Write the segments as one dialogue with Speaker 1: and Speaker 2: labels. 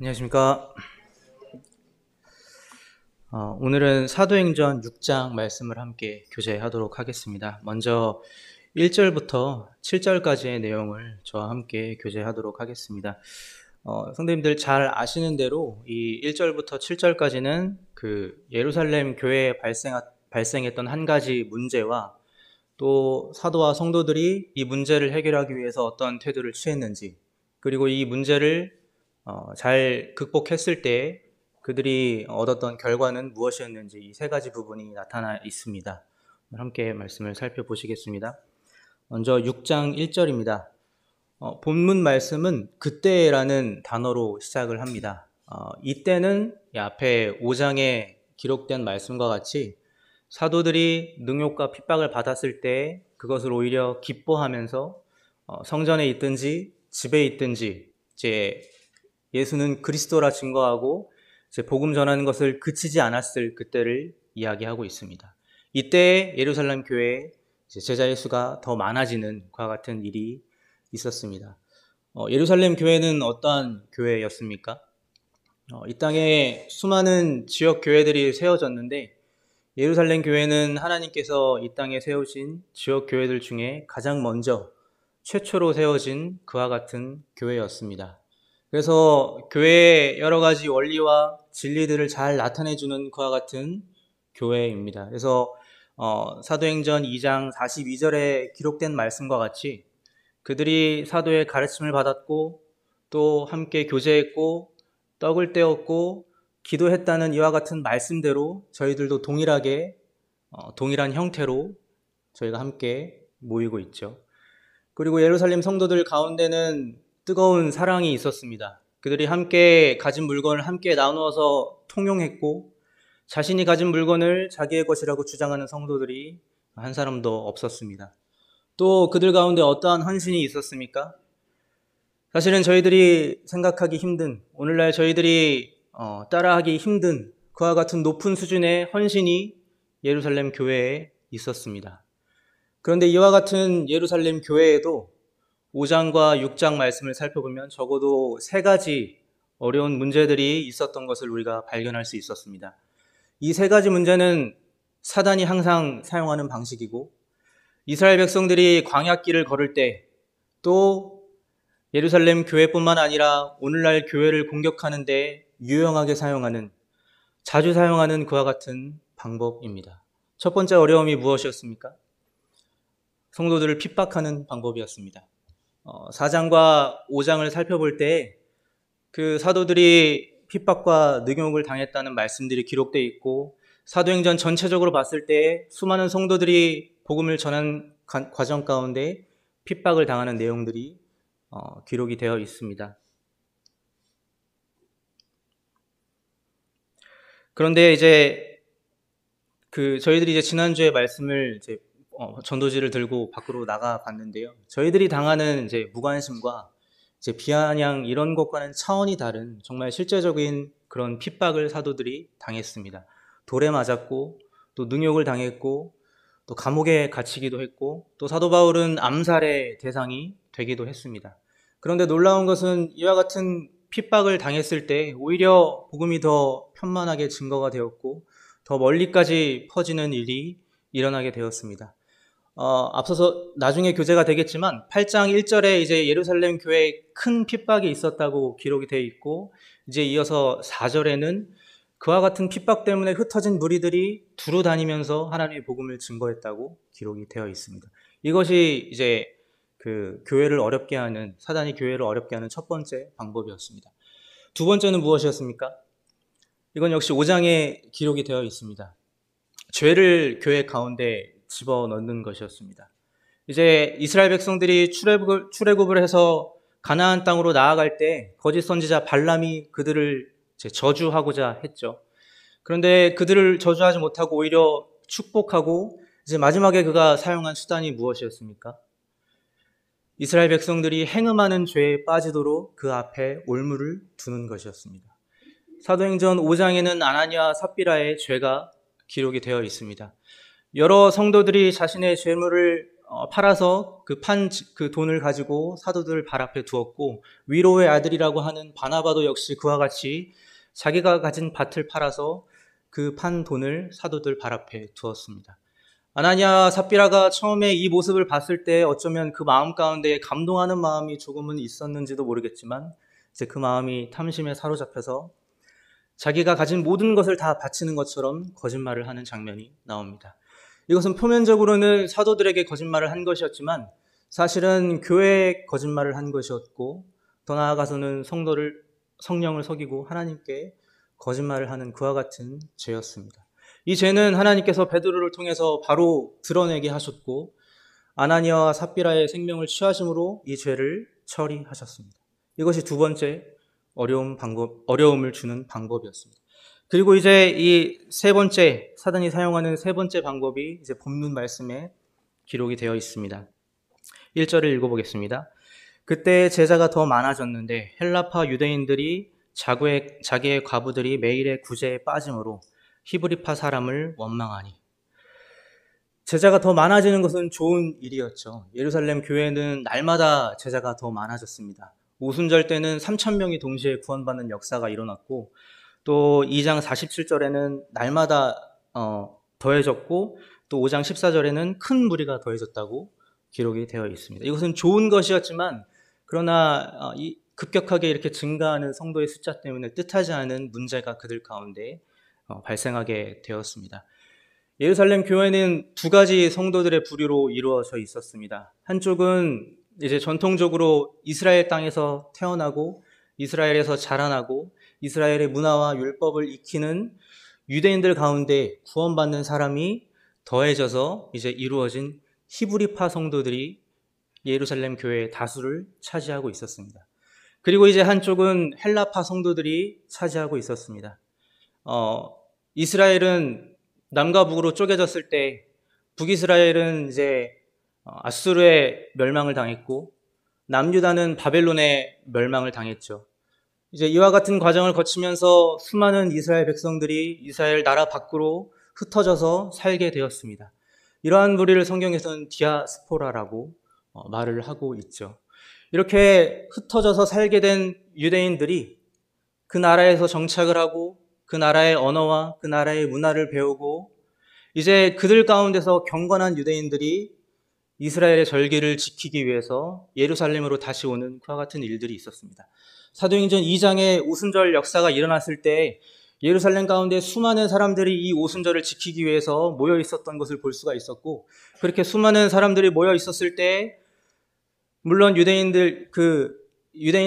Speaker 1: 안녕하십니까. 오늘은 사도행전 6장 말씀을 함께 교제하도록 하겠습니다. 먼저 1절부터 7절까지의 내용을 저와 함께 교제하도록 하겠습니다. 성도님들 잘 아시는 대로 이 1절부터 7절까지는 그 예루살렘 교회에 발생했던 한 가지 문제와 또 사도와 성도들이 이 문제를 해결하기 위해서 어떤 태도를 취했는지, 그리고 이 문제를 잘 극복했을 때 그들이 얻었던 결과는 무엇이었는지, 이 세 가지 부분이 나타나 있습니다. 함께 말씀을 살펴보시겠습니다. 먼저 6장 1절입니다. 본문 말씀은 그때라는 단어로 시작을 합니다. 이때는 앞에 5장에 기록된 말씀과 같이 사도들이 능욕과 핍박을 받았을 때 그것을 오히려 기뻐하면서 성전에 있든지 집에 있든지 이제 예수는 그리스도라 증거하고 이제 복음 전하는 것을 그치지 않았을 그때를 이야기하고 있습니다. 이때 예루살렘 교회에 제자의 수가 더 많아지는 그와 같은 일이 있었습니다. 예루살렘 교회는 어떠한 교회였습니까? 이 땅에 수많은 지역 교회들이 세워졌는데 예루살렘 교회는 하나님께서 이 땅에 세우신 지역 교회들 중에 가장 먼저 최초로 세워진 그와 같은 교회였습니다. 그래서 교회의 여러 가지 원리와 진리들을 잘 나타내주는 그와 같은 교회입니다. 그래서 사도행전 2장 42절에 기록된 말씀과 같이 그들이 사도의 가르침을 받았고 또 함께 교제했고 떡을 떼었고 기도했다는 이와 같은 말씀대로 저희들도 동일하게 동일한 형태로 저희가 함께 모이고 있죠. 그리고 예루살렘 성도들 가운데는 뜨거운 사랑이 있었습니다. 그들이 함께 가진 물건을 함께 나누어서 통용했고 자신이 가진 물건을 자기의 것이라고 주장하는 성도들이 한 사람도 없었습니다. 또 그들 가운데 어떠한 헌신이 있었습니까? 사실은 저희들이 생각하기 힘든, 오늘날 저희들이 따라하기 힘든 그와 같은 높은 수준의 헌신이 예루살렘 교회에 있었습니다. 그런데 이와 같은 예루살렘 교회에도 5장과 6장 말씀을 살펴보면 적어도 세 가지 어려운 문제들이 있었던 것을 우리가 발견할 수 있었습니다. 이 세 가지 문제는 사단이 항상 사용하는 방식이고 이스라엘 백성들이 광야길을 걸을 때 또 예루살렘 교회뿐만 아니라 오늘날 교회를 공격하는 데 유용하게 사용하는, 자주 사용하는 그와 같은 방법입니다. 첫 번째 어려움이 무엇이었습니까? 성도들을 핍박하는 방법이었습니다. 4장과 5장을 살펴볼 때 그 사도들이 핍박과 능욕을 당했다는 말씀들이 기록되어 있고 사도행전 전체적으로 봤을 때 수많은 성도들이 복음을 전한 과정 가운데 핍박을 당하는 내용들이 기록이 되어 있습니다. 그런데 이제 저희들이 이제 지난주에 말씀을 이제 전도지를 들고 밖으로 나가 봤는데요. 저희들이 당하는 이제 무관심과 이제 비아냥 이런 것과는 차원이 다른 정말 실제적인 그런 핍박을 사도들이 당했습니다. 돌에 맞았고 또 능욕을 당했고 또 감옥에 갇히기도 했고 또 사도 바울은 암살의 대상이 되기도 했습니다. 그런데 놀라운 것은 이와 같은 핍박을 당했을 때 오히려 복음이 더 편만하게 증거가 되었고 더 멀리까지 퍼지는 일이 일어나게 되었습니다. 앞서서 나중에 교재가 되겠지만 8장 1절에 이제 예루살렘 교회에 큰 핍박이 있었다고 기록이 되어 있고 이제 이어서 4절에는 그와 같은 핍박 때문에 흩어진 무리들이 두루 다니면서 하나님의 복음을 증거했다고 기록이 되어 있습니다. 이것이 이제 교회를 어렵게 하는, 사단이 교회를 어렵게 하는 첫 번째 방법이었습니다. 두 번째는 무엇이었습니까? 이건 역시 5장에 기록이 되어 있습니다. 죄를 교회 가운데 집어넣는 것이었습니다. 이제 이스라엘 백성들이 출애굽을 해서 가나안 땅으로 나아갈 때 거짓 선지자 발람이 그들을 저주하고자 했죠. 그런데 그들을 저주하지 못하고 오히려 축복하고 이제 마지막에 그가 사용한 수단이 무엇이었습니까? 이스라엘 백성들이 행음하는 죄에 빠지도록 그 앞에 올무를 두는 것이었습니다. 사도행전 5장에는 아나니아와 삽비라의 죄가 기록이 되어 있습니다. 여러 성도들이 자신의 죄물을 팔아서 그 돈을 가지고 사도들 발 앞에 두었고, 위로의 아들이라고 하는 바나바도 역시 그와 같이 자기가 가진 밭을 팔아서 그 판 돈을 사도들 발 앞에 두었습니다. 아나니아 삽비라가 처음에 이 모습을 봤을 때 어쩌면 그 마음 가운데 감동하는 마음이 조금은 있었는지도 모르겠지만, 이제 그 마음이 탐심에 사로잡혀서 자기가 가진 모든 것을 다 바치는 것처럼 거짓말을 하는 장면이 나옵니다. 이것은 표면적으로는 사도들에게 거짓말을 한 것이었지만 사실은 교회에 거짓말을 한 것이었고, 더 나아가서는 성령을 속이고 하나님께 거짓말을 하는 그와 같은 죄였습니다. 이 죄는 하나님께서 베드로를 통해서 바로 드러내게 하셨고, 아나니아와 삽비라의 생명을 취하심으로 이 죄를 처리하셨습니다. 이것이 두 번째 어려움을 주는 방법이었습니다. 그리고 이제 이 세 번째, 사단이 사용하는 세 번째 방법이 이제 본문 말씀에 기록이 되어 있습니다. 1절을 읽어보겠습니다. 그때 제자가 더 많아졌는데 헬라파 유대인들이 자기의 과부들이 매일의 구제에 빠짐으로 히브리파 사람을 원망하니. 제자가 더 많아지는 것은 좋은 일이었죠. 예루살렘 교회는 날마다 제자가 더 많아졌습니다. 오순절 때는 3,000명이 동시에 구원받는 역사가 일어났고, 또 2장 47절에는 날마다 더해졌고, 또 5장 14절에는 큰 무리가 더해졌다고 기록이 되어 있습니다. 이것은 좋은 것이었지만, 그러나 급격하게 이렇게 증가하는 성도의 숫자 때문에 뜻하지 않은 문제가 그들 가운데 발생하게 되었습니다. 예루살렘 교회는 두 가지 성도들의 부류로 이루어져 있었습니다. 한쪽은 이제 전통적으로 이스라엘 땅에서 태어나고 이스라엘에서 자라나고 이스라엘의 문화와 율법을 익히는 유대인들 가운데 구원받는 사람이 더해져서 이제 이루어진 히브리파 성도들이 예루살렘 교회의 다수를 차지하고 있었습니다. 그리고 이제 한쪽은 헬라파 성도들이 차지하고 있었습니다. 이스라엘은 남과 북으로 쪼개졌을 때 북이스라엘은 이제 아수르의 멸망을 당했고 남유다는 바벨론의 멸망을 당했죠. 이제 이와 같은 과정을 거치면서 수많은 이스라엘 백성들이 이스라엘 나라 밖으로 흩어져서 살게 되었습니다. 이러한 무리를 성경에서는 디아스포라라고 말을 하고 있죠. 이렇게 흩어져서 살게 된 유대인들이 그 나라에서 정착을 하고 그 나라의 언어와 그 나라의 문화를 배우고, 이제 그들 가운데서 경건한 유대인들이 이스라엘의 절기를 지키기 위해서 예루살렘으로 다시 오는 그와 같은 일들이 있었습니다. 사도행전 2장의 오순절 역사가 일어났을 때 예루살렘 가운데 수많은 사람들이 이 오순절을 지키기 위해서 모여 있었던 것을 볼 수가 있었고, 그렇게 수많은 사람들이 모여 있었을 때 물론 유대인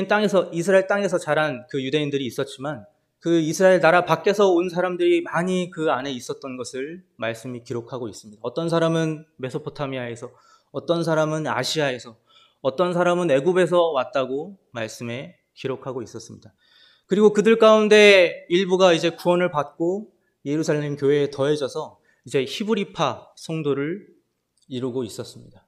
Speaker 1: 땅에서, 이스라엘 땅에서 자란 그 유대인들이 있었지만 그 이스라엘 나라 밖에서 온 사람들이 많이 그 안에 있었던 것을 말씀이 기록하고 있습니다. 어떤 사람은 메소포타미아에서, 어떤 사람은 아시아에서, 어떤 사람은 애굽에서 왔다고 말씀에 기록하고 있었습니다. 그리고 그들 가운데 일부가 이제 구원을 받고 예루살렘 교회에 더해져서 이제 히브리파 성도를 이루고 있었습니다.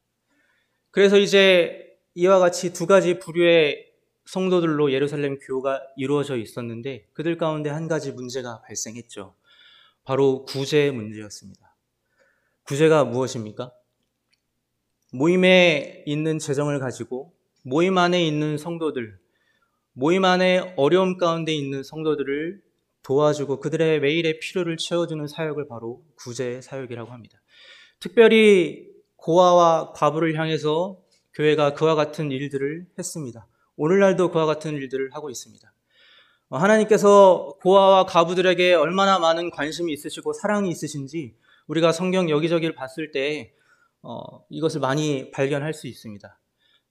Speaker 1: 그래서 이제 이와 같이 두 가지 부류의 성도들로 예루살렘 교회가 이루어져 있었는데 그들 가운데 한 가지 문제가 발생했죠. 바로 구제의 문제였습니다. 구제가 무엇입니까? 모임에 있는 재정을 가지고 모임 안에 있는 성도들, 모임 안에 어려움 가운데 있는 성도들을 도와주고 그들의 매일의 필요를 채워주는 사역을 바로 구제 사역이라고 합니다. 특별히 고아와 과부를 향해서 교회가 그와 같은 일들을 했습니다. 오늘날도 그와 같은 일들을 하고 있습니다. 하나님께서 고아와 과부들에게 얼마나 많은 관심이 있으시고 사랑이 있으신지 우리가 성경 여기저기를 봤을 때 이것을 많이 발견할 수 있습니다.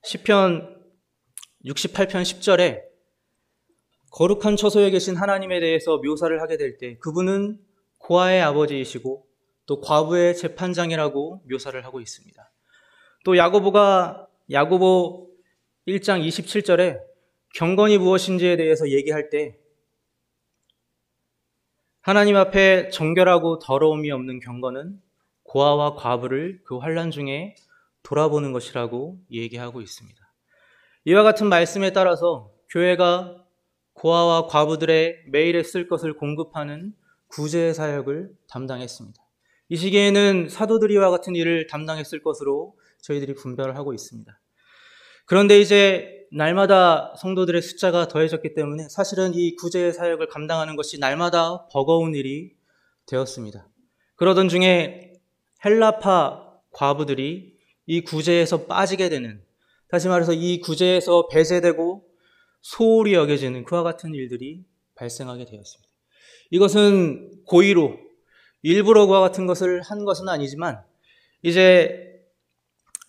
Speaker 1: 시편 68편 10절에 거룩한 처소에 계신 하나님에 대해서 묘사를 하게 될 때 그분은 고아의 아버지이시고 또 과부의 재판장이라고 묘사를 하고 있습니다. 또 야고보 1장 27절에 경건이 무엇인지에 대해서 얘기할 때 하나님 앞에 정결하고 더러움이 없는 경건은 고아와 과부를 그 환난 중에 돌아보는 것이라고 얘기하고 있습니다. 이와 같은 말씀에 따라서 교회가 고아와 과부들의 매일에 쓸 것을 공급하는 구제 사역을 담당했습니다. 이 시기에는 사도들이와 같은 일을 담당했을 것으로 저희들이 분별을 하고 있습니다. 그런데 이제 날마다 성도들의 숫자가 더해졌기 때문에 사실은 이 구제의 사역을 감당하는 것이 날마다 버거운 일이 되었습니다. 그러던 중에 헬라파 과부들이 이 구제에서 빠지게 되는, 다시 말해서 이 구제에서 배제되고 소홀히 여겨지는 그와 같은 일들이 발생하게 되었습니다. 이것은 고의로 일부러 그와 같은 것을 한 것은 아니지만 이제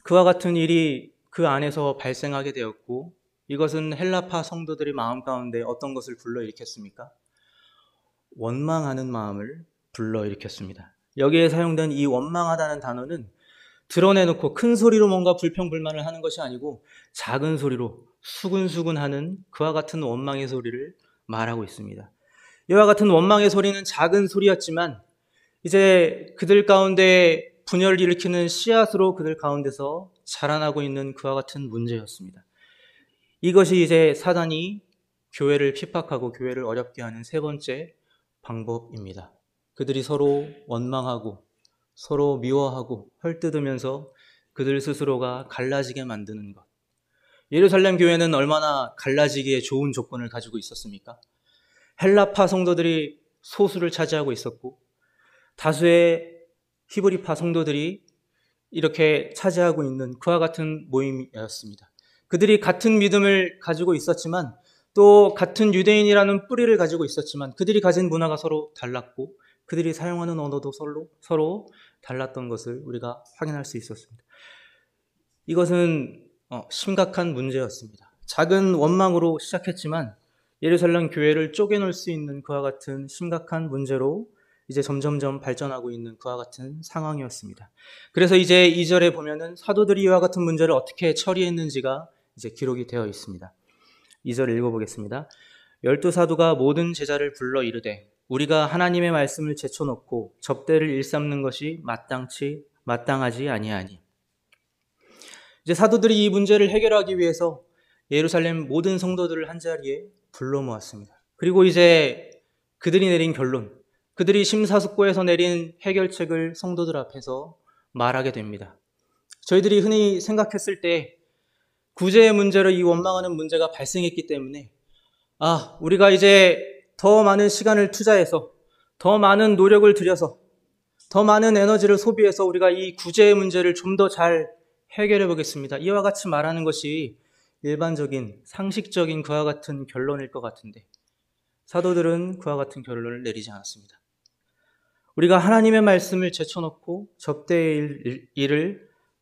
Speaker 1: 그와 같은 일이 그 안에서 발생하게 되었고, 이것은 헬라파 성도들의 마음 가운데 어떤 것을 불러일으켰습니까? 원망하는 마음을 불러일으켰습니다. 여기에 사용된 이 원망하다는 단어는 드러내놓고 큰 소리로 뭔가 불평불만을 하는 것이 아니고 작은 소리로 수근수근하는 그와 같은 원망의 소리를 말하고 있습니다. 이와 같은 원망의 소리는 작은 소리였지만 이제 그들 가운데 분열을 일으키는 씨앗으로 그들 가운데서 자라나고 있는 그와 같은 문제였습니다. 이것이 이제 사단이 교회를 핍박하고 교회를 어렵게 하는 세 번째 방법입니다. 그들이 서로 원망하고 서로 미워하고 헐뜯으면서 그들 스스로가 갈라지게 만드는 것. 예루살렘 교회는 얼마나 갈라지기에 좋은 조건을 가지고 있었습니까? 헬라파 성도들이 소수를 차지하고 있었고 다수의 히브리파 성도들이 이렇게 차지하고 있는 그와 같은 모임이었습니다. 그들이 같은 믿음을 가지고 있었지만 또 같은 유대인이라는 뿌리를 가지고 있었지만 그들이 가진 문화가 서로 달랐고 그들이 사용하는 언어도 서로 달랐던 것을 우리가 확인할 수 있었습니다. 이것은 심각한 문제였습니다. 작은 원망으로 시작했지만 예루살렘 교회를 쪼개놓을 수 있는 그와 같은 심각한 문제로 이제 점점점 발전하고 있는 그와 같은 상황이었습니다. 그래서 이제 2절에 보면은 사도들이 이와 같은 문제를 어떻게 처리했는지가 이제 기록이 되어 있습니다. 2절 읽어보겠습니다. 12사도가 모든 제자를 불러 이르되 우리가 하나님의 말씀을 제쳐놓고 접대를 일삼는 것이 마땅하지 아니하니. 이제 사도들이 이 문제를 해결하기 위해서 예루살렘 모든 성도들을 한자리에 불러 모았습니다. 그리고 이제 그들이 내린 결론, 그들이 심사숙고해서 내린 해결책을 성도들 앞에서 말하게 됩니다. 저희들이 흔히 생각했을 때 구제의 문제로 이 원망하는 문제가 발생했기 때문에 우리가 이제 더 많은 시간을 투자해서 더 많은 노력을 들여서 더 많은 에너지를 소비해서 우리가 이 구제의 문제를 좀 더 잘 해결해 보겠습니다. 이와 같이 말하는 것이 일반적인 상식적인 그와 같은 결론일 것 같은데 사도들은 그와 같은 결론을 내리지 않았습니다. 우리가 하나님의 말씀을 제쳐놓고 접대를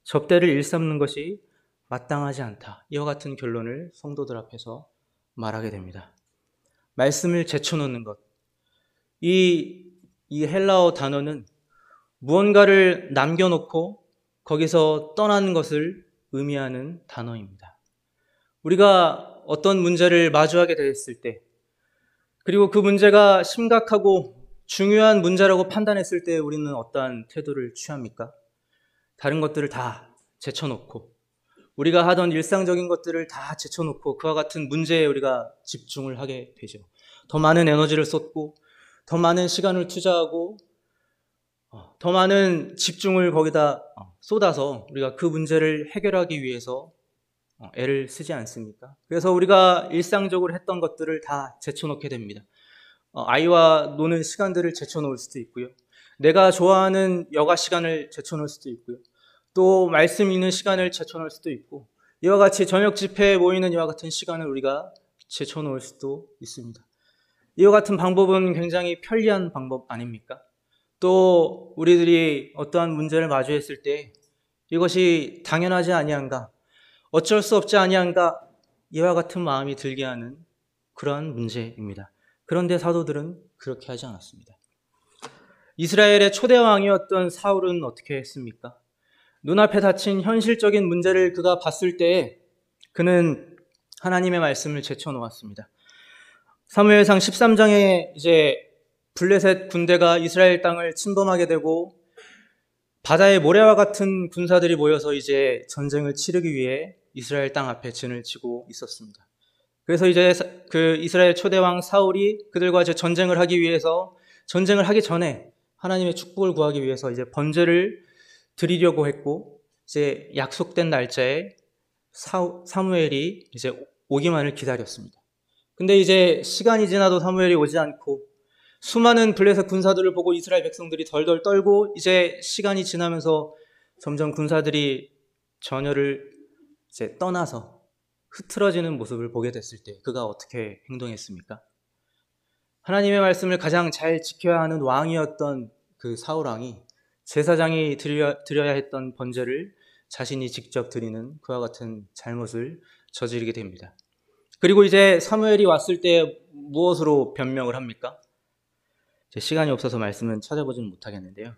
Speaker 1: 일삼는 것이 마땅하지 않다. 이와 같은 결론을 성도들 앞에서 말하게 됩니다. 말씀을 제쳐놓는 것. 이 헬라어 단어는 무언가를 남겨놓고 거기서 떠나는 것을 의미하는 단어입니다. 우리가 어떤 문제를 마주하게 됐을 때, 그리고 그 문제가 심각하고 중요한 문제라고 판단했을 때 우리는 어떠한 태도를 취합니까? 다른 것들을 다 제쳐놓고 우리가 하던 일상적인 것들을 다 제쳐놓고 그와 같은 문제에 우리가 집중을 하게 되죠. 더 많은 에너지를 쏟고 더 많은 시간을 투자하고 더 많은 집중을 거기다 쏟아서 우리가 그 문제를 해결하기 위해서 애를 쓰지 않습니까? 그래서 우리가 일상적으로 했던 것들을 다 제쳐놓게 됩니다. 아이와 노는 시간들을 제쳐놓을 수도 있고요. 내가 좋아하는 여가 시간을 제쳐놓을 수도 있고요. 또 말씀 읽는 시간을 제쳐놓을 수도 있고 이와 같이 저녁 집회에 모이는 이와 같은 시간을 우리가 제쳐놓을 수도 있습니다. 이와 같은 방법은 굉장히 편리한 방법 아닙니까? 또 우리들이 어떠한 문제를 마주했을 때 이것이 당연하지 아니한가, 어쩔 수 없지 아니한가 이와 같은 마음이 들게 하는 그러한 문제입니다. 그런데 사도들은 그렇게 하지 않았습니다. 이스라엘의 초대 왕이었던 사울은 어떻게 했습니까? 눈앞에 닥친 현실적인 문제를 그가 봤을 때 그는 하나님의 말씀을 제쳐놓았습니다. 사무엘상 13장에 이제 블레셋 군대가 이스라엘 땅을 침범하게 되고 바다의 모래와 같은 군사들이 모여서 이제 전쟁을 치르기 위해 이스라엘 땅 앞에 진을 치고 있었습니다. 그래서 이제 그 이스라엘 초대왕 사울이 그들과 이제 전쟁을 하기 위해서 전쟁을 하기 전에 하나님의 축복을 구하기 위해서 이제 번제를 드리려고 했고 이제 약속된 날짜에 사무엘이 이제 오기만을 기다렸습니다. 근데 이제 시간이 지나도 사무엘이 오지 않고 수많은 블레셋 군사들을 보고 이스라엘 백성들이 덜덜 떨고 이제 시간이 지나면서 점점 군사들이 전열을 이제 떠나서 흐트러지는 모습을 보게 됐을 때 그가 어떻게 행동했습니까? 하나님의 말씀을 가장 잘 지켜야 하는 왕이었던 그 사울왕이 제사장이 드려야 했던 번제를 자신이 직접 드리는 그와 같은 잘못을 저지르게 됩니다. 그리고 이제 사무엘이 왔을 때 무엇으로 변명을 합니까? 시간이 없어서 말씀은 찾아보지는 못하겠는데요.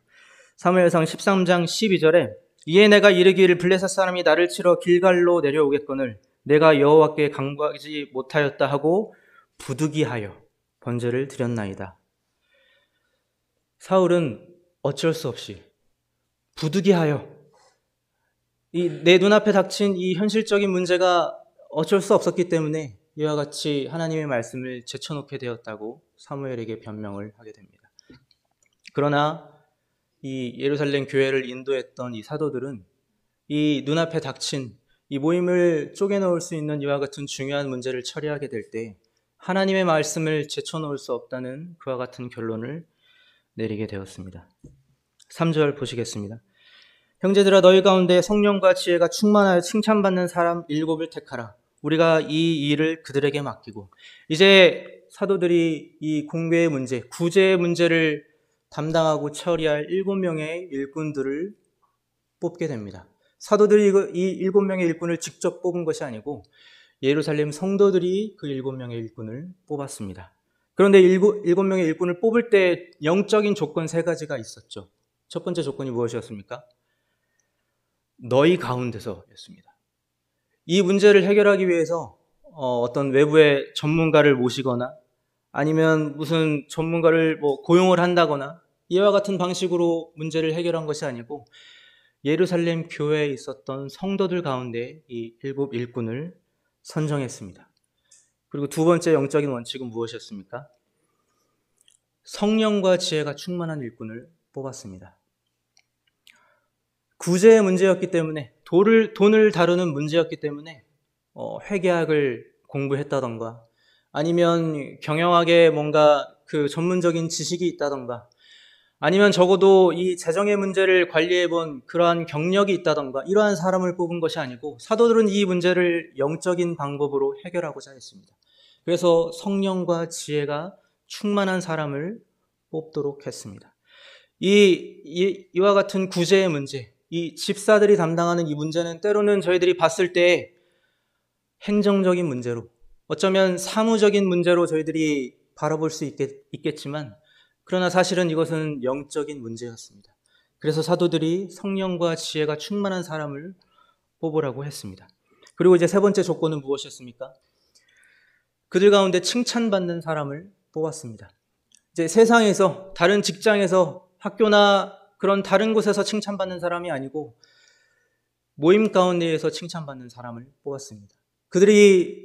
Speaker 1: 사무엘상 13장 12절에 이에 내가 이르기를 블레셋 사람이 나를 치러 길갈로 내려오겠거늘 내가 여호와께 간구하지 못하였다 하고 부득이하여 번제를 드렸나이다. 사울은 어쩔 수 없이 부득이하여 내 눈앞에 닥친 이 현실적인 문제가 어쩔 수 없었기 때문에 이와 같이 하나님의 말씀을 제쳐놓게 되었다고 사무엘에게 변명을 하게 됩니다. 그러나 이 예루살렘 교회를 인도했던 이 사도들은 이 눈앞에 닥친 이 모임을 쪼개놓을 수 있는 이와 같은 중요한 문제를 처리하게 될 때 하나님의 말씀을 제쳐놓을 수 없다는 그와 같은 결론을 내리게 되었습니다. 3절 보시겠습니다. 형제들아 너희 가운데 성령과 지혜가 충만하여 칭찬받는 사람 7을 택하라. 우리가 이 일을 그들에게 맡기고 이제 사도들이 이 공회의 문제, 구제의 문제를 담당하고 처리할 7명의 일꾼들을 뽑게 됩니다. 사도들이 이 7명의 일꾼을 직접 뽑은 것이 아니고 예루살렘 성도들이 그 7명의 일꾼을 뽑았습니다. 그런데 7명의 일꾼을 뽑을 때 영적인 조건 3가지가 있었죠. 첫 번째 조건이 무엇이었습니까? 너희 가운데서였습니다. 이 문제를 해결하기 위해서 어떤 외부의 전문가를 모시거나 아니면 무슨 전문가를 고용을 한다거나 이와 같은 방식으로 문제를 해결한 것이 아니고 예루살렘 교회에 있었던 성도들 가운데 이 7 일꾼을 선정했습니다. 그리고 두 번째 영적인 원칙은 무엇이었습니까? 성령과 지혜가 충만한 일꾼을 뽑았습니다. 구제의 문제였기 때문에 돈을 다루는 문제였기 때문에 회계학을 공부했다던가 아니면 경영학에 뭔가 그 전문적인 지식이 있다던가 아니면 적어도 이 재정의 문제를 관리해본 그러한 경력이 있다던가 이러한 사람을 뽑은 것이 아니고 사도들은 이 문제를 영적인 방법으로 해결하고자 했습니다. 그래서 성령과 지혜가 충만한 사람을 뽑도록 했습니다. 이와 같은 구제의 문제, 이 집사들이 담당하는 이 문제는 때로는 저희들이 봤을 때 행정적인 문제로 어쩌면 사무적인 문제로 저희들이 바라볼 수 있겠지만 그러나 사실은 이것은 영적인 문제였습니다. 그래서 사도들이 성령과 지혜가 충만한 사람을 뽑으라고 했습니다. 그리고 이제 세 번째 조건은 무엇이었습니까? 그들 가운데 칭찬받는 사람을 뽑았습니다. 이제 세상에서 다른 직장에서 학교나 그런 다른 곳에서 칭찬받는 사람이 아니고 모임 가운데에서 칭찬받는 사람을 뽑았습니다.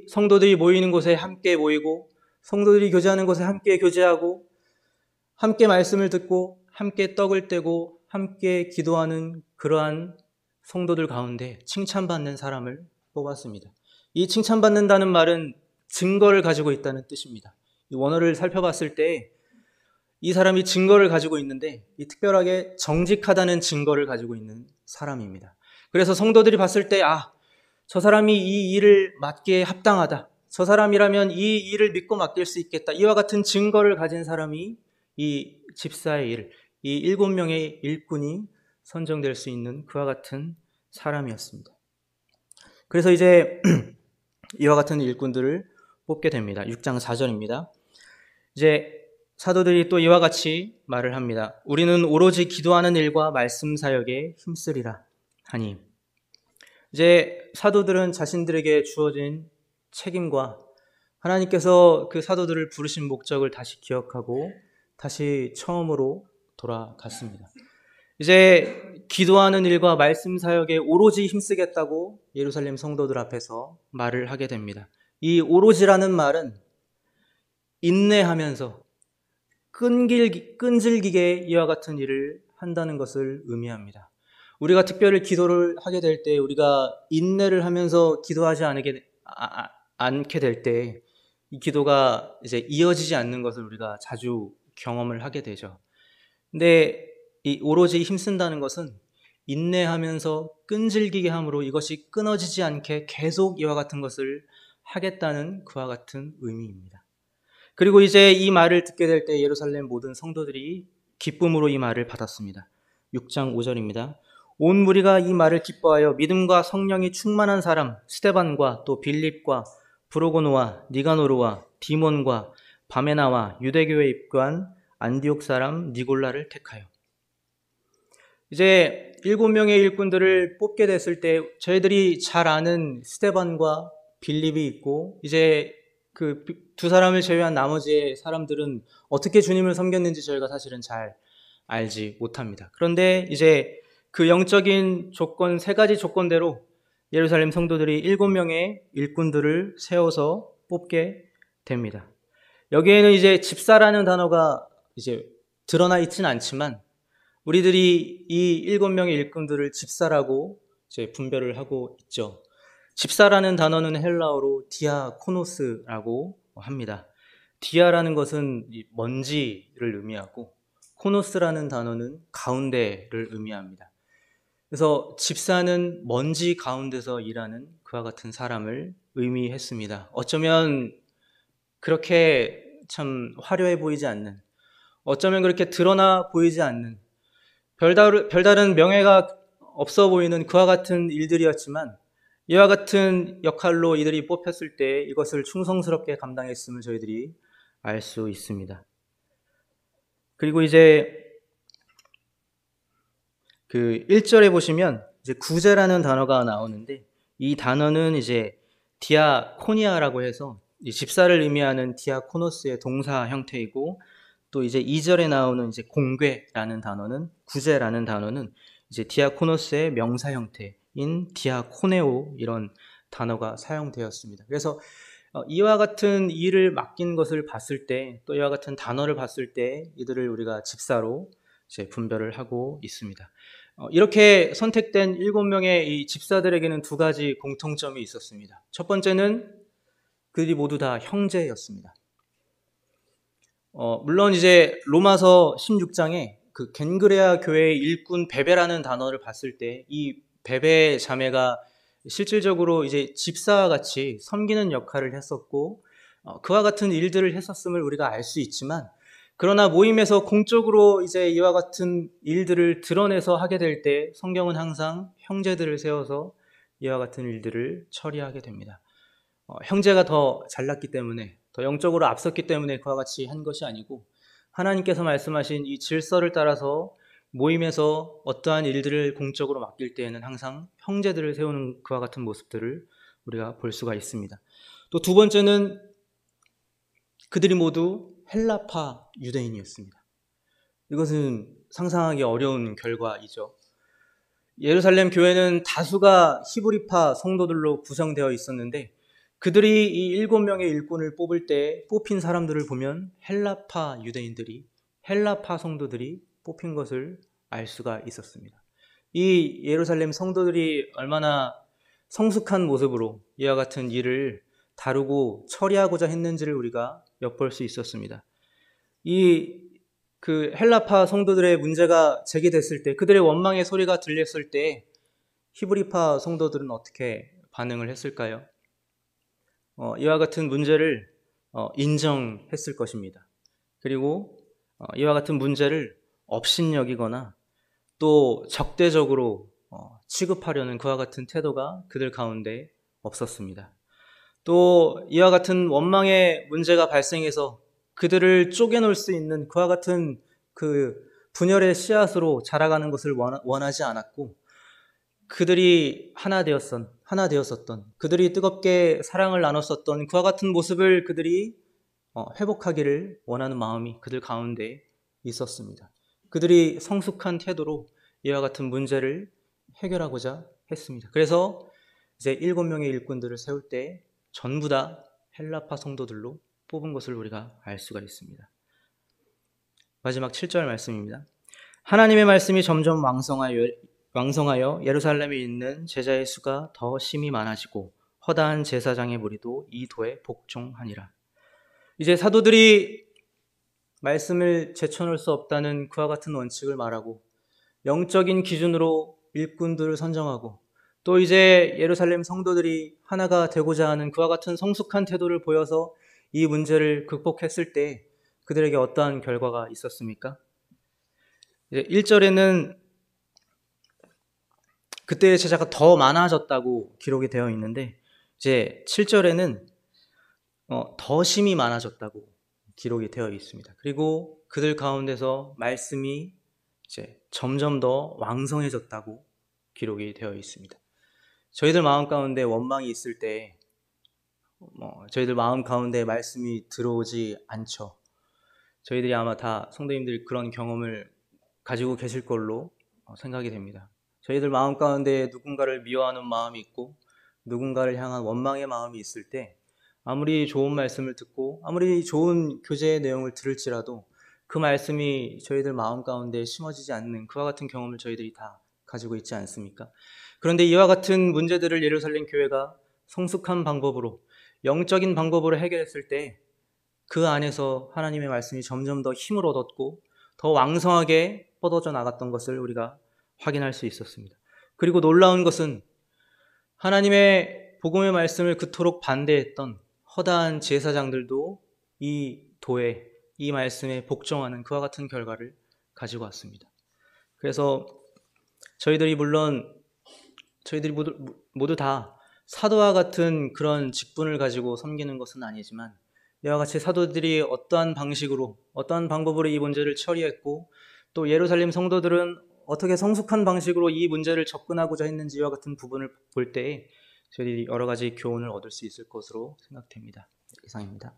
Speaker 1: 성도들이 모이는 곳에 함께 모이고 성도들이 교제하는 곳에 함께 교제하고 함께 말씀을 듣고 함께 떡을 떼고 함께 기도하는 그러한 성도들 가운데 칭찬받는 사람을 뽑았습니다. 이 칭찬받는다는 말은 증거를 가지고 있다는 뜻입니다. 이 원어를 살펴봤을 때 이 사람이 증거를 가지고 있는데 특별하게 정직하다는 증거를 가지고 있는 사람입니다. 그래서 성도들이 봤을 때 저 사람이 이 일을 맡기에 합당하다. 저 사람이라면 이 일을 믿고 맡길 수 있겠다. 이와 같은 증거를 가진 사람이 이 집사의 일, 이 7명의 일꾼이 선정될 수 있는 그와 같은 사람이었습니다. 그래서 이제 이와 같은 일꾼들을 뽑게 됩니다. 6장 4절입니다. 이제 사도들이 또 이와 같이 말을 합니다. 우리는 오로지 기도하는 일과 말씀 사역에 힘쓰리라 하니. 이제 사도들은 자신들에게 주어진 책임과 하나님께서 그 사도들을 부르신 목적을 다시 기억하고 다시 처음으로 돌아갔습니다. 이제 기도하는 일과 말씀 사역에 오로지 힘쓰겠다고 예루살렘 성도들 앞에서 말을 하게 됩니다. 이 오로지라는 말은 인내하면서 끈질기게 이와 같은 일을 한다는 것을 의미합니다. 우리가 특별히 기도를 하게 될 때, 우리가 인내를 하면서 기도하지 않게 될 때, 이 기도가 이제 이어지지 않는 것을 우리가 자주 경험을 하게 되죠. 근데 이 오로지 힘쓴다는 것은 인내하면서 끈질기게 함으로 이것이 끊어지지 않게 계속 이와 같은 것을 하겠다는 그와 같은 의미입니다. 그리고 이제 이 말을 듣게 될 때 예루살렘 모든 성도들이 기쁨으로 이 말을 받았습니다. 6장 5절입니다. 온 무리가 이 말을 기뻐하여 믿음과 성령이 충만한 사람 스데반과 또 빌립과 브로고노와 니가노르와 디몬과 바메나와 유대교에 입교한 안디옥 사람 니골라를 택하여. 이제 7명의 일꾼들을 뽑게 됐을 때 저희들이 잘 아는 스데반과 빌립이 있고, 이제 그 두 사람을 제외한 나머지의 사람들은 어떻게 주님을 섬겼는지 저희가 사실은 잘 알지 못합니다. 그런데 이제 그 영적인 조건, 3가지 조건대로 예루살렘 성도들이 7명의 일꾼들을 세워서 뽑게 됩니다. 여기에는 이제 집사라는 단어가 이제 드러나 있지는 않지만, 우리들이 이 7명의 일꾼들을 집사라고 이제 분별을 하고 있죠. 집사라는 단어는 헬라어로 디아코노스라고 합니다. 디아라는 것은 먼지를 의미하고, 코노스라는 단어는 가운데를 의미합니다. 그래서 집사는 먼지 가운데서 일하는 그와 같은 사람을 의미했습니다. 어쩌면 그렇게 참 화려해 보이지 않는, 어쩌면 그렇게 드러나 보이지 않는, 별다른 명예가 없어 보이는 그와 같은 일들이었지만, 이와 같은 역할로 이들이 뽑혔을 때 이것을 충성스럽게 감당했음을 저희들이 알 수 있습니다. 그리고 이제 그 1절에 보시면 이제 구제라는 단어가 나오는데, 이 단어는 이제 디아코니아라고 해서 이 집사를 의미하는 디아코노스의 동사 형태이고, 또 이제 2절에 나오는 이제 공궤라는 단어는, 구제라는 단어는 이제 디아코노스의 명사 형태인 디아코네오, 이런 단어가 사용되었습니다. 그래서 이와 같은 일을 맡긴 것을 봤을 때, 또 이와 같은 단어를 봤을 때 이들을 우리가 집사로 이제 분별을 하고 있습니다. 이렇게 선택된 7명의 이 집사들에게는 2가지 공통점이 있었습니다. 첫 번째는 그들이 모두 다 형제였습니다. 물론 이제 로마서 16장에 그 겐그레아 교회의 일꾼 베베라는 단어를 봤을 때, 이 베베 자매가 실질적으로 이제 집사와 같이 섬기는 역할을 했었고, 그와 같은 일들을 했었음을 우리가 알 수 있지만, 그러나 모임에서 공적으로 이제 이와 같은 일들을 드러내서 하게 될 때 성경은 항상 형제들을 세워서 이와 같은 일들을 처리하게 됩니다. 형제가 더 잘났기 때문에, 더 영적으로 앞섰기 때문에 그와 같이 한 것이 아니고, 하나님께서 말씀하신 이 질서를 따라서 모임에서 어떠한 일들을 공적으로 맡길 때에는 항상 형제들을 세우는 그와 같은 모습들을 우리가 볼 수가 있습니다. 또 2번째는 그들이 모두 헬라파 유대인이었습니다. 이것은 상상하기 어려운 결과이죠. 예루살렘 교회는 다수가 히브리파 성도들로 구성되어 있었는데, 그들이 이 7명의 일꾼을 뽑을 때 뽑힌 사람들을 보면 헬라파 유대인들이, 헬라파 성도들이 뽑힌 것을 알 수가 있었습니다. 이 예루살렘 성도들이 얼마나 성숙한 모습으로 이와 같은 일을 다루고 처리하고자 했는지를 우리가 엿볼 수 있었습니다. 그 헬라파 성도들의 문제가 제기됐을 때, 그들의 원망의 소리가 들렸을 때 히브리파 성도들은 어떻게 반응을 했을까요? 이와 같은 문제를 인정했을 것입니다. 그리고 이와 같은 문제를 업신여기거나 또 적대적으로 취급하려는 그와 같은 태도가 그들 가운데 없었습니다. 또 이와 같은 원망의 문제가 발생해서 그들을 쪼개놓을 수 있는 그와 같은 그 분열의 씨앗으로 자라가는 것을 원하지 않았고, 그들이 하나 되었었던, 그들이 뜨겁게 사랑을 나눴었던 그와 같은 모습을 그들이 회복하기를 원하는 마음이 그들 가운데 있었습니다. 그들이 성숙한 태도로 이와 같은 문제를 해결하고자 했습니다. 그래서 이제 7명의 일꾼들을 세울 때 전부 다 헬라파 성도들로 뽑은 것을 우리가 알 수가 있습니다. 마지막 7절 말씀입니다. 하나님의 말씀이 점점 왕성하여 왕성하여 예루살렘에 있는 제자의 수가 더 심히 많아지고 허다한 제사장의 무리도 이 도에 복종하니라. 이제 사도들이 말씀을 제쳐놓을 수 없다는 그와 같은 원칙을 말하고 영적인 기준으로 일꾼들을 선정하고 또 이제 예루살렘 성도들이 하나가 되고자 하는 그와 같은 성숙한 태도를 보여서 이 문제를 극복했을 때 그들에게 어떠한 결과가 있었습니까? 1절에는 그때의 제자가 더 많아졌다고 기록이 되어 있는데 이제 7절에는 더 심히 많아졌다고 기록이 되어 있습니다. 그리고 그들 가운데서 말씀이 이제 점점 더 왕성해졌다고 기록이 되어 있습니다. 저희들 마음 가운데 원망이 있을 때 저희들 마음 가운데 말씀이 들어오지 않죠. 저희들이 아마 다 성도님들이 그런 경험을 가지고 계실 걸로 생각이 됩니다. 저희들 마음 가운데 누군가를 미워하는 마음이 있고 누군가를 향한 원망의 마음이 있을 때 아무리 좋은 말씀을 듣고 아무리 좋은 교제의 내용을 들을지라도 그 말씀이 저희들 마음 가운데 심어지지 않는 그와 같은 경험을 저희들이 다 가지고 있지 않습니까? 그런데 이와 같은 문제들을 예루살렘 교회가 성숙한 방법으로 영적인 방법으로 해결했을 때 그 안에서 하나님의 말씀이 점점 더 힘을 얻었고 더 왕성하게 뻗어져 나갔던 것을 우리가 확인할 수 있었습니다. 그리고 놀라운 것은 하나님의 복음의 말씀을 그토록 반대했던 허다한 제사장들도 이 도에 이 말씀에 복종하는 그와 같은 결과를 가지고 왔습니다. 그래서 저희들이 모두 다 사도와 같은 그런 직분을 가지고 섬기는 것은 아니지만 이와 같이 사도들이 어떠한 방식으로 어떠한 방법으로 이 문제를 처리했고 또 예루살렘 성도들은 어떻게 성숙한 방식으로 이 문제를 접근하고자 했는지와 같은 부분을 볼 때 저희들이 여러 가지 교훈을 얻을 수 있을 것으로 생각됩니다. 이상입니다.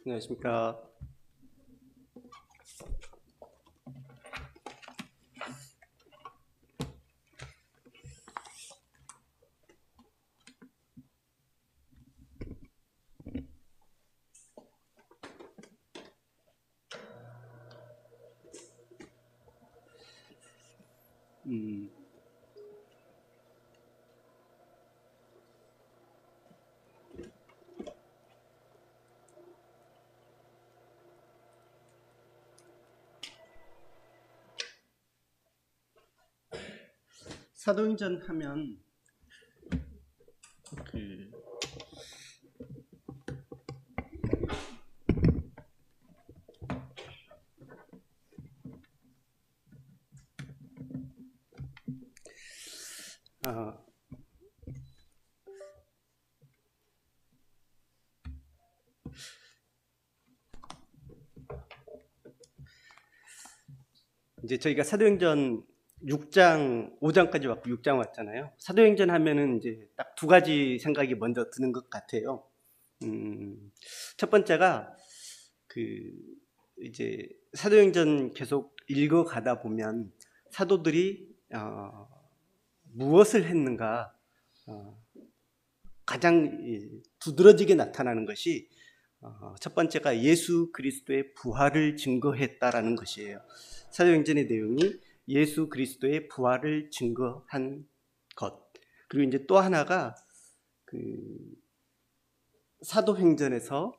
Speaker 2: 안녕하십니까. 사도행전 하면 이제 저희가 사도행전 6장, 5장까지 왔고 6장 왔잖아요. 사도행전 하면은 이제 딱 두 가지 생각이 먼저 드는 것 같아요. 첫 번째가 이제 사도행전 계속 읽어가다 보면 사도들이 무엇을 했는가 가장 두드러지게 나타나는 것이 첫 번째가 예수 그리스도의 부활을 증거했다라는 것이에요. 사도행전의 내용이 예수 그리스도의 부활을 증거한 것. 그리고 이제 또 하나가 사도행전에서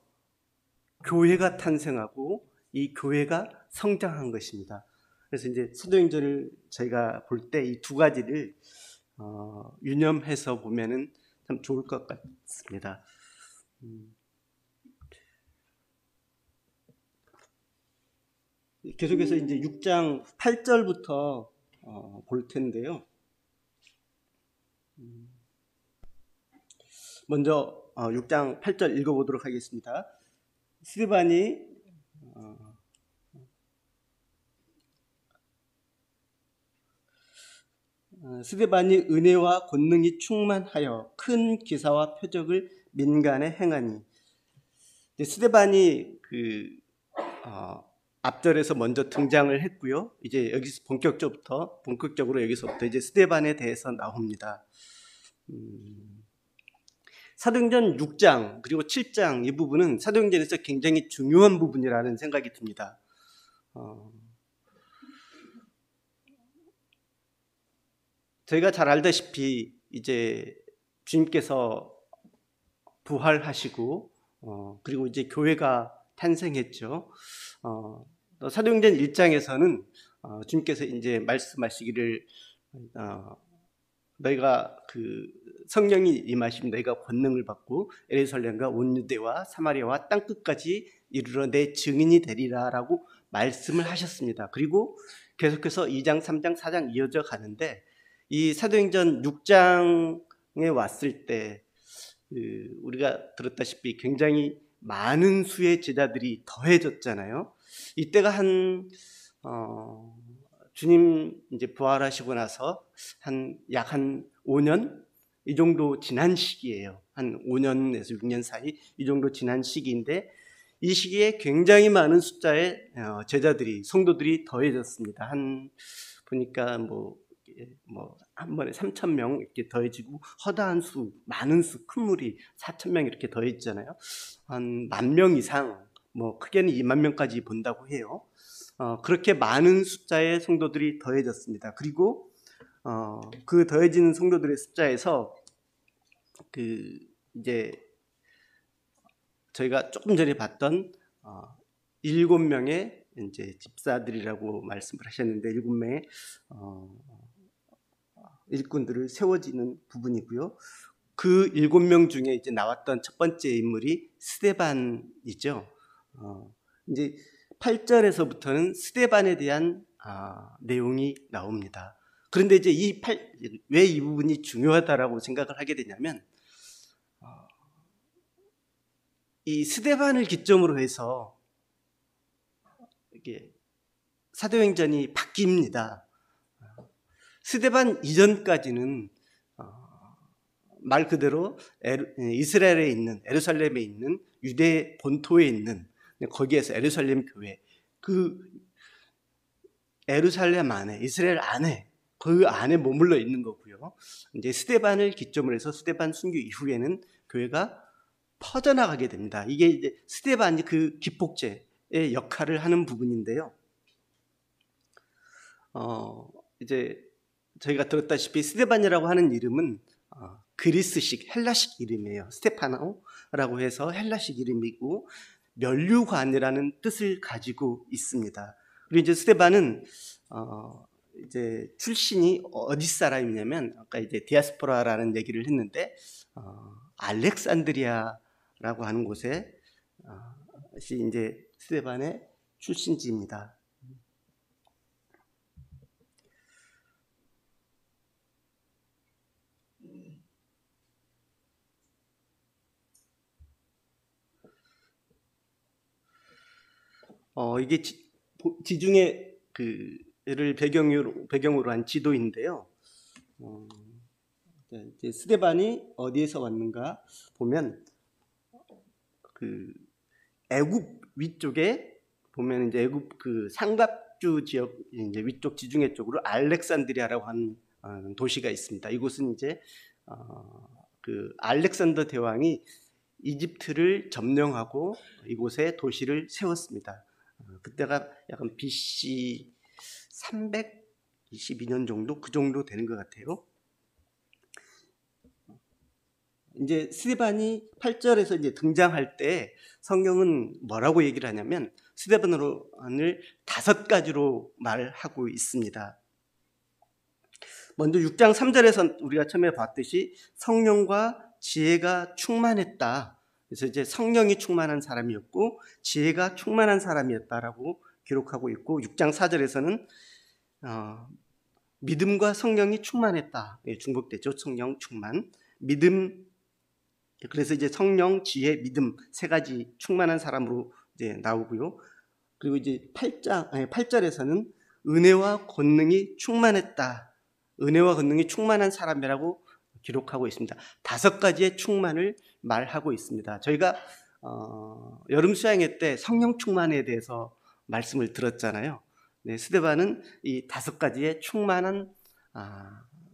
Speaker 2: 교회가 탄생하고 이 교회가 성장한 것입니다. 그래서 이제 사도행전을 저희가 볼 때 이 두 가지를 유념해서 보면은 참 좋을 것 같습니다. 계속해서 이제 6장 8절부터 볼 텐데요. 먼저 6장 8절 읽어보도록 하겠습니다. 스데반이 은혜와 권능이 충만하여 큰 기사와 표적을 민간에 행하니. 스데반이 앞절에서 먼저 등장을 했고요. 이제 여기서 본격적으로 여기서부터 이제 스데반에 대해서 나옵니다. 사도행전 6장 그리고 7장 이 부분은 사도행전에서 굉장히 중요한 부분이라는 생각이 듭니다. 저희가 잘 알다시피 이제 주님께서 부활하시고 그리고 이제 교회가 탄생했죠. 사도행전 1장에서는 주님께서 이제 말씀하시기를 너희가 그 성령이 임하시면 너희가 권능을 받고 예루살렘과 온 유대와 사마리아와 땅 끝까지 이르러 내 증인이 되리라라고 말씀을 하셨습니다. 그리고 계속해서 2장, 3장, 4장 이어져 가는데 이 사도행전 6장에 왔을 때 우리가 들었다시피 굉장히 많은 수의 제자들이 더해졌잖아요. 이때가 주님 이제 부활하시고 나서 약 한 5년 이 정도 지난 시기예요. 한 5년에서 6년 사이 이 정도 지난 시기인데 이 시기에 굉장히 많은 숫자의 제자들이 성도들이 더해졌습니다. 보니까 한 번에 3,000명 이렇게 더해지고 허다한 수, 많은 수, 큰 무리 4,000명 이렇게 더해지잖아요. 한 10,000명 이상, 크게는 2만 명까지 본다고 해요. 그렇게 많은 숫자의 성도들이 더해졌습니다. 그리고 그 더해진 성도들의 숫자에서 이제 저희가 조금 전에 봤던 7명의 이제 집사들이라고 말씀을 하셨는데 7명의 일꾼들을 세워지는 부분이고요. 그 7명 중에 이제 나왔던 첫 번째 인물이 스데반이죠. 이제 8절에서부터는 스데반에 대한 내용이 나옵니다. 그런데 이제 왜 이 부분이 중요하다라고 생각을 하게 되냐면 이 스데반을 기점으로 해서 이게 사도행전이 바뀝니다. 스데반 이전까지는 말 그대로 이스라엘에 있는 예루살렘에 있는 유대 본토에 있는 거기에서 예루살렘 교회 그 예루살렘 안에 이스라엘 안에 그 안에 머물러 있는 거고요. 이제 스데반을 기점으로 해서 스데반 순교 이후에는 교회가 퍼져나가게 됩니다. 이게 이제 스데반이 그 기폭제의 역할을 하는 부분인데요. 이제 저희가 들었다시피 스데반이라고 하는 이름은 그리스식 헬라식 이름이에요. 스테파노라고 해서 헬라식 이름이고 면류관이라는 뜻을 가지고 있습니다. 그리고 이제 스데반은 이제 출신이 어디 사람이냐면 아까 이제 디아스포라라는 얘기를 했는데 알렉산드리아라고 하는 곳에 이제 스데반의 출신지입니다. 이게 지중해 를 배경으로 한 지도인데요. 이제 스데반이 어디에서 왔는가 보면 애굽 위쪽에 보면 이제 애굽 상갑주 지역 이제 위쪽 지중해 쪽으로 알렉산드리아라고 하는 도시가 있습니다. 이곳은 이제 알렉산더 대왕이 이집트를 점령하고 이곳에 도시를 세웠습니다. 그때가 약간 BC 322년 정도 그 정도 되는 것 같아요. 이제 스데반이 8절에서 이제 등장할 때 성경은 뭐라고 얘기를 하냐면 스데반을 5가지로 말하고 있습니다. 먼저 6장 3절에서 우리가 처음에 봤듯이 성령과 지혜가 충만했다. 그래서 이제 성령이 충만한 사람이었고 지혜가 충만한 사람이었다라고 기록하고 있고 6장 4절에서는 믿음과 성령이 충만했다. 중복되죠. 성령 충만. 믿음. 그래서 이제 성령, 지혜, 믿음 3가지 충만한 사람으로 이제 나오고요. 그리고 이제 8절에서는 은혜와 권능이 충만했다. 은혜와 권능이 충만한 사람이라고 기록하고 있습니다. 5가지의 충만을 말하고 있습니다. 저희가 여름 수양회 때 성령 충만에 대해서 말씀을 들었잖아요. 네, 스데반은 이 5가지의 충만한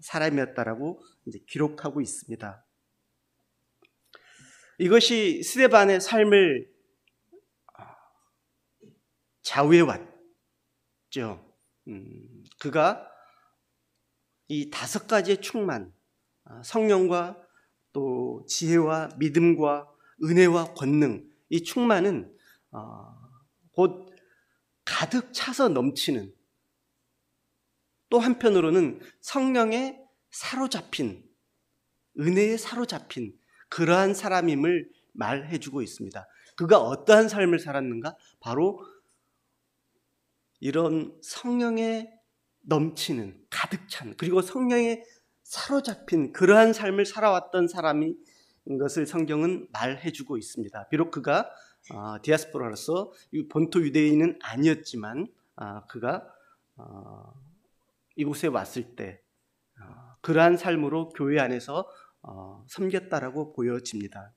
Speaker 2: 사람이었다라고 이제 기록하고 있습니다. 이것이 스데반의 삶을 좌우해 왔죠. 그가 이 5가지의 충만, 성령과 또 지혜와 믿음과 은혜와 권능, 이 충만은 곧 가득 차서 넘치는, 또 한편으로는 성령에 사로잡힌, 은혜에 사로잡힌 그러한 사람임을 말해주고 있습니다. 그가 어떠한 삶을 살았는가? 바로 이런 성령에 넘치는, 가득 찬, 그리고 성령에 사로잡힌 그러한 삶을 살아왔던 사람인 것을 성경은 말해주고 있습니다. 비록 그가 디아스포라로서 본토 유대인은 아니었지만 그가 이곳에 왔을 때 그러한 삶으로 교회 안에서 섬겼다라고 보여집니다.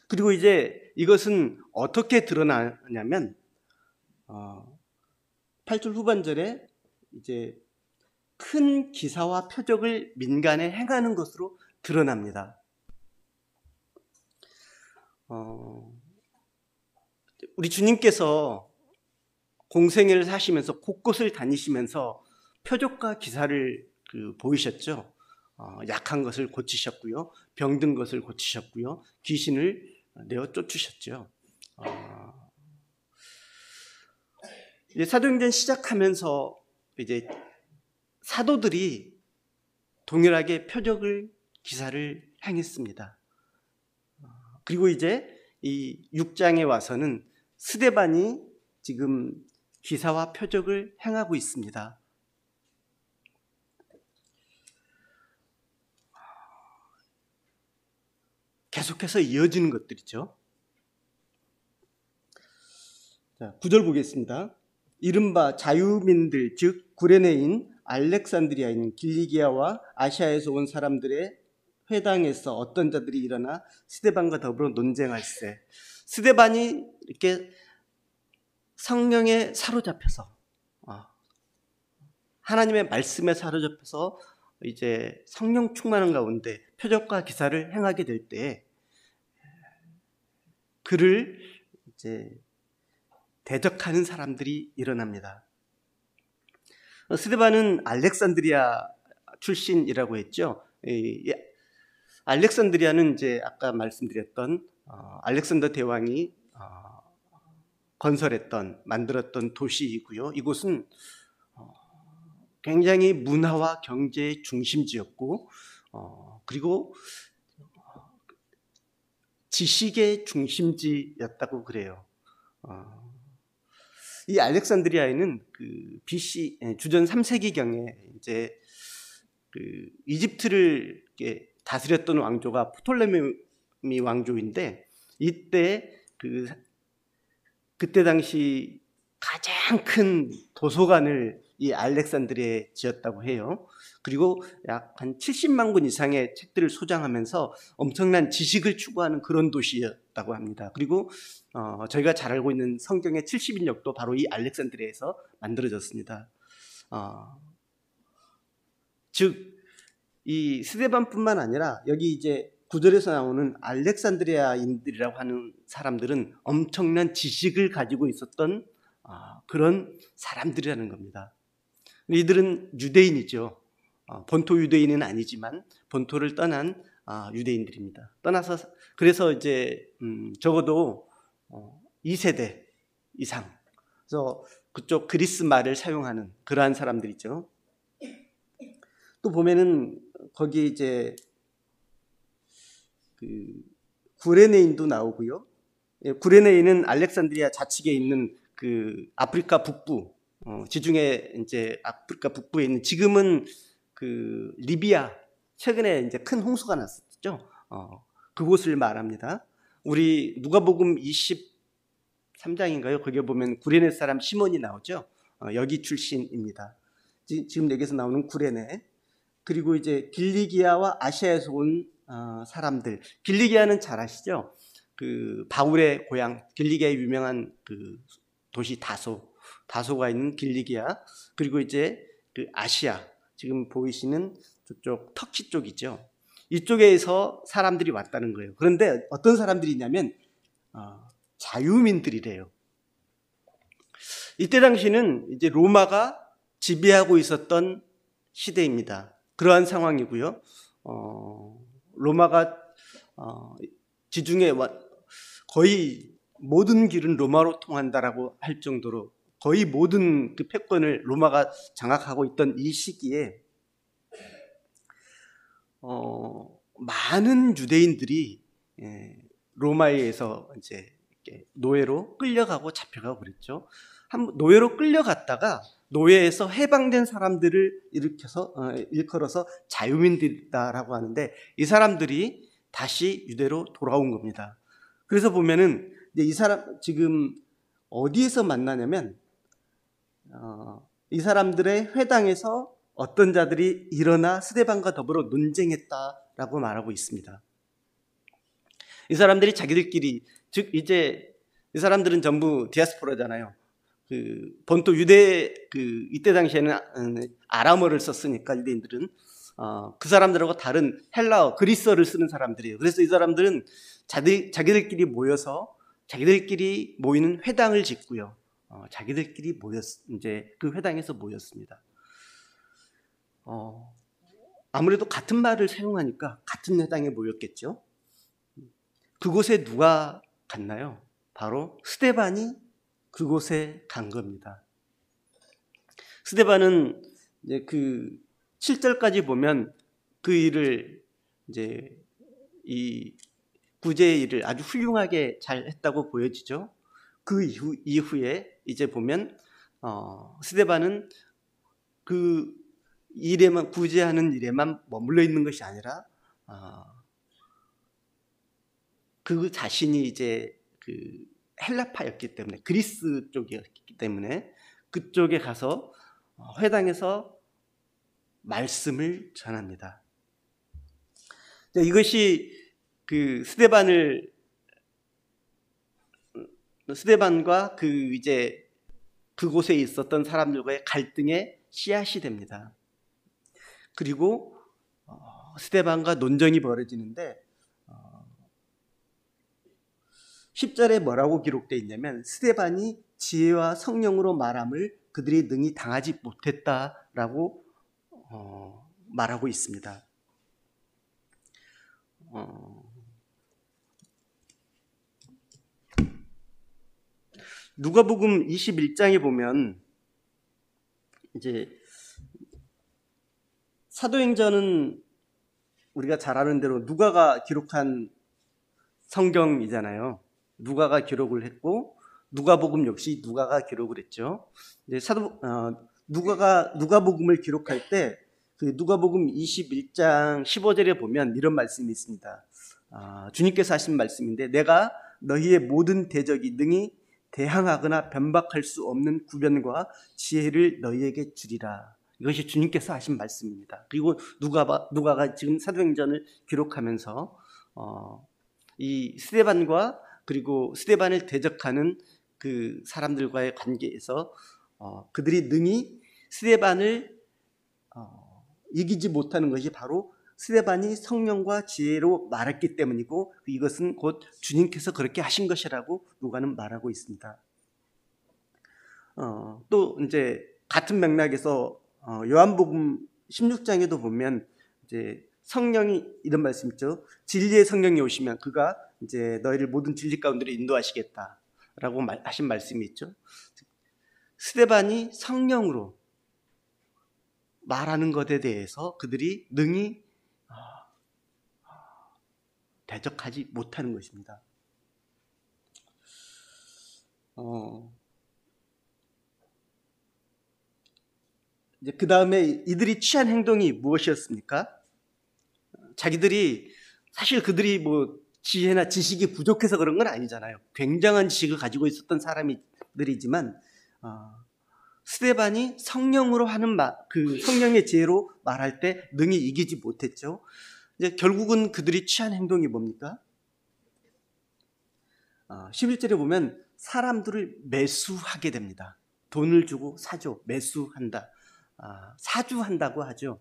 Speaker 2: 그리고 이제 이것은 어떻게 드러나냐면 8절 후반절에 이제 큰 기사와 표적을 민간에 행하는 것으로 드러납니다. 우리 주님께서 공생애를 사시면서 곳곳을 다니시면서 표적과 기사를 보이셨죠. 약한 것을 고치셨고요, 병든 것을 고치셨고요, 귀신을 내어 쫓으셨죠. 이제 사도행전 시작하면서 이제 사도들이 동일하게 표적을 기사를 행했습니다. 그리고 이제 이 6장에 와서는 스데반이 지금 기사와 표적을 행하고 있습니다. 계속해서 이어지는 것들이죠. 자, 9절 보겠습니다. 이른바 자유민들, 즉 구레네인, 알렉산드리아인, 길리기아와 아시아에서 온 사람들의 회당에서 어떤 자들이 일어나 스데반과 더불어 논쟁할세. 스데반이 이렇게 성령에 사로잡혀서, 하나님의 말씀에 사로잡혀서 이제 성령 충만한 가운데 표적과 기사를 행하게 될 때 그를 이제 대적하는 사람들이 일어납니다. 스데반은 알렉산드리아 출신이라고 했죠. 알렉산드리아는 이제 아까 말씀드렸던 알렉산더 대왕이 건설했던, 만들었던 도시이고요. 이곳은 굉장히 문화와 경제의 중심지였고, 그리고 지식의 중심지였다고 그래요. 이 알렉산드리아에는 BC 주전 3세기경에 이제 이집트를 다스렸던 왕조가 프톨레미 왕조인데, 이때 그때 당시 가장 큰 도서관을 이 알렉산드리아에 지었다고 해요. 그리고 약 한 70만 권 이상의 책들을 소장하면서 엄청난 지식을 추구하는 그런 도시였다고 합니다. 그리고 저희가 잘 알고 있는 성경의 70인역도 바로 이 알렉산드리아에서 만들어졌습니다. 즉 이 스데반뿐만 아니라 여기 이제 9절에서 나오는 알렉산드리아인들이라고 하는 사람들은 엄청난 지식을 가지고 있었던 그런 사람들이라는 겁니다. 이들은 유대인이죠. 본토 유대인은 아니지만 본토를 떠난 유대인들입니다. 떠나서 그래서 이제 적어도 2세대 이상, 그래서 그쪽 그리스 말을 사용하는 그러한 사람들이죠. 또 보면은 거기 이제 구레네인도 나오고요. 구레네인은 알렉산드리아 자측에 있는 아프리카 북부, 지중해 이제 아프리카 북부에 있는, 지금은 리비아, 최근에 이제 큰 홍수가 났었죠. 그곳을 말합니다. 우리 누가복음 23장인가요? 거기에 보면 구레네 사람 시몬이 나오죠. 여기 출신입니다. 지금 여기서 나오는 구레네. 그리고 이제 길리기아와 아시아에서 온 사람들. 길리기아는 잘 아시죠? 바울의 고향, 길리기아의 유명한 도시 다소가 있는 길리기아, 그리고 이제 그 아시아, 지금 보이시는 저쪽 터키 쪽이죠. 이쪽에서 사람들이 왔다는 거예요. 그런데 어떤 사람들이냐면 자유민들이래요. 이때 당시는 이제 로마가 지배하고 있었던 시대입니다. 그러한 상황이고요. 로마가 지중해 거의 모든 길은 로마로 통한다라고 할 정도로 거의 모든 그 패권을 로마가 장악하고 있던 이 시기에 많은 유대인들이 로마에 의해서 이제 노예로 끌려가고 잡혀가고 그랬죠. 노예로 끌려갔다가 노예에서 해방된 사람들을 일컬어서 자유민들이다라고 하는데, 이 사람들이 다시 유대로 돌아온 겁니다. 그래서 보면은 이제 이 사람 지금 어디에서 만나냐면 이 사람들의 회당에서 어떤 자들이 일어나 스데반과 더불어 논쟁했다라고 말하고 있습니다. 이 사람들이 자기들끼리, 즉 이제 이 사람들은 전부 디아스포라잖아요. 그 본토 유대, 그 이때 당시에는 아람어를 썼으니까 유대인들은 그 사람들하고 다른 헬라어, 그리스어를 쓰는 사람들이에요. 그래서 이 사람들은 자기들끼리 모여서 자기들끼리 모이는 회당을 짓고요. 자기들끼리 이제 그 회당에서 모였습니다. 아무래도 같은 말을 사용하니까 같은 회당에 모였겠죠. 그곳에 누가 갔나요? 바로 스데반이 그곳에 간 겁니다. 스데반은 이제 그 7절까지 보면 그 일을 이제 이 구제의 일을 아주 훌륭하게 잘 했다고 보여지죠. 그 이후에 이제 보면 스데반은 그 일에만, 구제하는 일에만 머물러 있는 것이 아니라 그 자신이 이제 그 헬라파였기 때문에, 그리스 쪽이었기 때문에 그쪽에 가서 회당에서 말씀을 전합니다. 이것이 그 스데반과 그 이제 그곳에 있었던 사람들과의 갈등의 씨앗이 됩니다. 그리고 스데반과 논쟁이 벌어지는데 10절에 뭐라고 기록되어 있냐면, 스데반이 지혜와 성령으로 말함을 그들이 능히 당하지 못했다라고 말하고 있습니다. 누가복음 21장에 보면 이제 사도행전은 우리가 잘 아는 대로 누가가 기록한 성경이잖아요. 누가가 기록을 했고, 누가복음 역시 누가가 기록을 했죠. 누가복음을 기록할 때 그 누가복음 21장 15절에 보면 이런 말씀이 있습니다. 주님께서 하신 말씀인데, 내가 너희의 모든 대적이 능히 대항하거나 변박할 수 없는 구변과 지혜를 너희에게 주리라. 이것이 주님께서 하신 말씀입니다. 그리고 누가가 지금 사도행전을 기록하면서 이 스데반과 그리고 스데반을 대적하는 그 사람들과의 관계에서 그들이 능히 스데반을 이기지 못하는 것이 바로 스데반이 성령과 지혜로 말했기 때문이고, 이것은 곧 주님께서 그렇게 하신 것이라고 누가는 말하고 있습니다. 또 이제 같은 맥락에서 요한복음 16장에도 보면 이제 성령이 이런 말씀 있죠. 진리의 성령이 오시면 그가 이제 너희를 모든 진리 가운데로 인도하시겠다라고 하신 말씀이 있죠. 스데반이 성령으로 말하는 것에 대해서 그들이 능히 대적하지 못하는 것입니다. 이제 그 다음에 이들이 취한 행동이 무엇이었습니까? 사실 그들이 뭐 지혜나 지식이 부족해서 그런 건 아니잖아요. 굉장한 지식을 가지고 있었던 사람들이지만 스데반이 성령으로 하는 그 성령의 지혜로 말할 때 능히 이기지 못했죠. 이제 결국은 그들이 취한 행동이 뭡니까? 11절에 보면 사람들을 매수하게 됩니다. 돈을 주고 사죠. 매수한다. 사주한다고 하죠.